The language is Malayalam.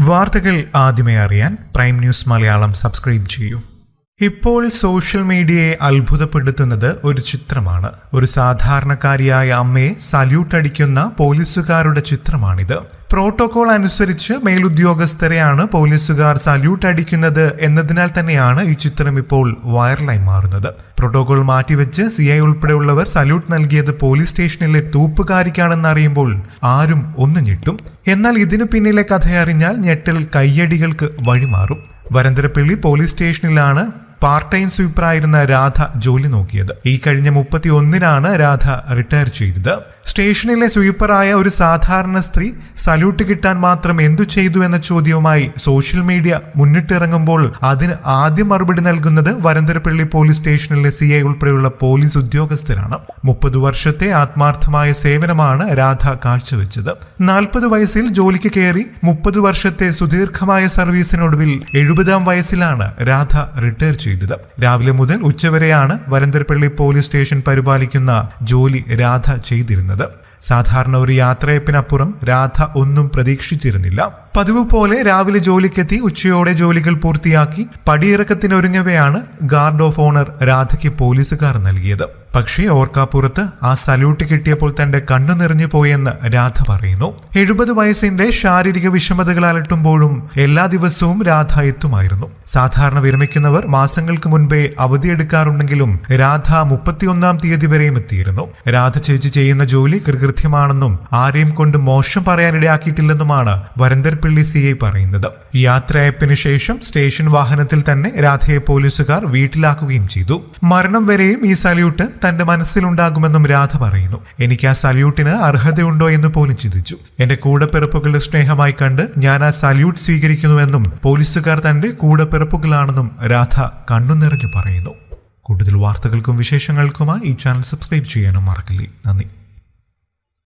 വാർത്തകൾ ആദ്യമേ അറിയാൻ പ്രൈം ന്യൂസ് മലയാളം സബ്സ്ക്രൈബ് ചെയ്യൂ. ഇപ്പോൾ സോഷ്യൽ മീഡിയയെ അത്ഭുതപ്പെടുത്തുന്നത് ഒരു ചിത്രമാണ്. ഒരു സാധാരണക്കാരിയായ അമ്മയെ സല്യൂട്ട് അടിക്കുന്ന പോലീസുകാരുടെ ചിത്രമാണിത്. പ്രോട്ടോകോൾ അനുസരിച്ച് മേലുദ്യോഗസ്ഥരെയാണ് പോലീസുകാർ സല്യൂട്ട് അടിക്കുന്നത് എന്നതിനാൽ തന്നെയാണ് ഈ ചിത്രം ഇപ്പോൾ വൈറലായി മാറുന്നത്. പ്രോട്ടോകോൾ മാറ്റിവെച്ച് CI ഉൾപ്പെടെയുള്ളവർ സല്യൂട്ട് നൽകിയത് പോലീസ് സ്റ്റേഷനിലെ തൂപ്പുകാരിക്കാണെന്ന് അറിയുമ്പോൾ ആരും ഒന്ന് ഞെട്ടും. എന്നാൽ ഇതിനു പിന്നിലെ കഥയറിഞ്ഞാൽ ഞെട്ടൽ കയ്യടികൾക്ക് വഴിമാറും. വരന്തരപ്പള്ളി പോലീസ് സ്റ്റേഷനിലാണ് പാർട്ട് ടൈം സ്വീപ്പറായിരുന്ന രാധ ജോലി നോക്കിയത്. ഈ കഴിഞ്ഞ 31-നാണ് രാധ റിട്ടയർ ചെയ്തത്. സ്റ്റേഷനിലെ സ്വീപ്പറായ ഒരു സാധാരണ സ്ത്രീ സല്യൂട്ട് കിട്ടാൻ മാത്രം എന്തു ചെയ്തു എന്ന ചോദ്യവുമായി സോഷ്യൽ മീഡിയ മുന്നിട്ടിറങ്ങുമ്പോൾ അതിന് ആദ്യം മറുപടി നൽകുന്നത് വരന്തരപ്പള്ളി പോലീസ് സ്റ്റേഷനിലെ CI ഉൾപ്പെടെയുള്ള പോലീസ് ഉദ്യോഗസ്ഥരാണ്. 30 വർഷത്തെ ആത്മാർത്ഥമായ സേവനമാണ് രാധ കാഴ്ചവെച്ചത്. 40 വയസ്സിൽ ജോലിക്ക് കയറി 30 വർഷത്തെ സുദീർഘമായ സർവീസിനൊടുവിൽ 70-ാം വയസ്സിലാണ് രാധ റിട്ടയർ ചെയ്തത്. രാവിലെ മുതൽ ഉച്ചവരെയാണ് വരന്തരപ്പള്ളി പോലീസ് സ്റ്റേഷൻ പരിപാലിക്കുന്ന ജോലി രാധ ചെയ്തിരുന്നത്. സാധാരണ ഒരു യാത്രയപ്പിനപ്പുറം രാധ ഒന്നും പ്രതീക്ഷിച്ചിരുന്നില്ല. പതിവ് പോലെ രാവിലെ ജോലിക്കെത്തി ഉച്ചയോടെ ജോലികൾ പൂർത്തിയാക്കി പടിയിറക്കത്തിനൊരുങ്ങവെയാണ് ഗാർഡ് ഓഫ് ഓണർ രാധയ്ക്ക് പോലീസുകാർ നൽകിയത്. പക്ഷേ ഓർക്കാപ്പുറത്ത് ആ സല്യൂട്ട് കിട്ടിയപ്പോൾ തന്റെ കണ്ണു നിറഞ്ഞു പോയെന്ന് രാധ പറയുന്നു. 70 വയസ്സിന്റെ ശാരീരിക വിഷമതകൾ അലട്ടുമ്പോഴും എല്ലാ ദിവസവും രാധ എത്തുമായിരുന്നു. സാധാരണ വിരമിക്കുന്നവർ മാസങ്ങൾക്ക് മുൻപേ അവധിയെടുക്കാറുണ്ടെങ്കിലും രാധ 31-ാം തീയതി വരെയും എത്തിയിരുന്നു. രാധ ചേച്ചി ചെയ്യുന്ന ജോലി കൃത്യമാണെന്നും ആരെയും കൊണ്ട് മോശം പറയാനിടയാക്കിയിട്ടില്ലെന്നുമാണ് വരന്തരപ്പള്ളി CI പറയുന്നത്. യാത്രയപ്പിന് ശേഷം സ്റ്റേഷൻ വാഹനത്തിൽ തന്നെ രാധയെ പോലീസുകാർ വീട്ടിലാക്കുകയും ചെയ്തു. മരണം വരെയും ഈ സല്യൂട്ട് തന്റെ മനസ്സിലുണ്ടാകുമെന്നും രാധ പറയുന്നു. എനിക്ക് ആ സല്യൂട്ടിന് അർഹതയുണ്ടോ എന്ന് പോലും ചിന്തിച്ചു. എന്റെ കൂടപ്പിറപ്പുകളുടെ സ്നേഹമായി കണ്ട് ഞാൻ ആ സല്യൂട്ട് സ്വീകരിക്കുന്നുവെന്നും പോലീസുകാർ തന്റെ കൂടപ്പിറപ്പുകളാണെന്നും രാധ കണ്ണു നിറഞ്ഞു പറയുന്നു. കൂടുതൽ വാർത്തകൾക്കും വിശേഷങ്ങൾക്കുമായി ഈ ചാനൽ സബ്സ്ക്രൈബ് ചെയ്യാനും മറക്കില്ലേ. നന്ദി.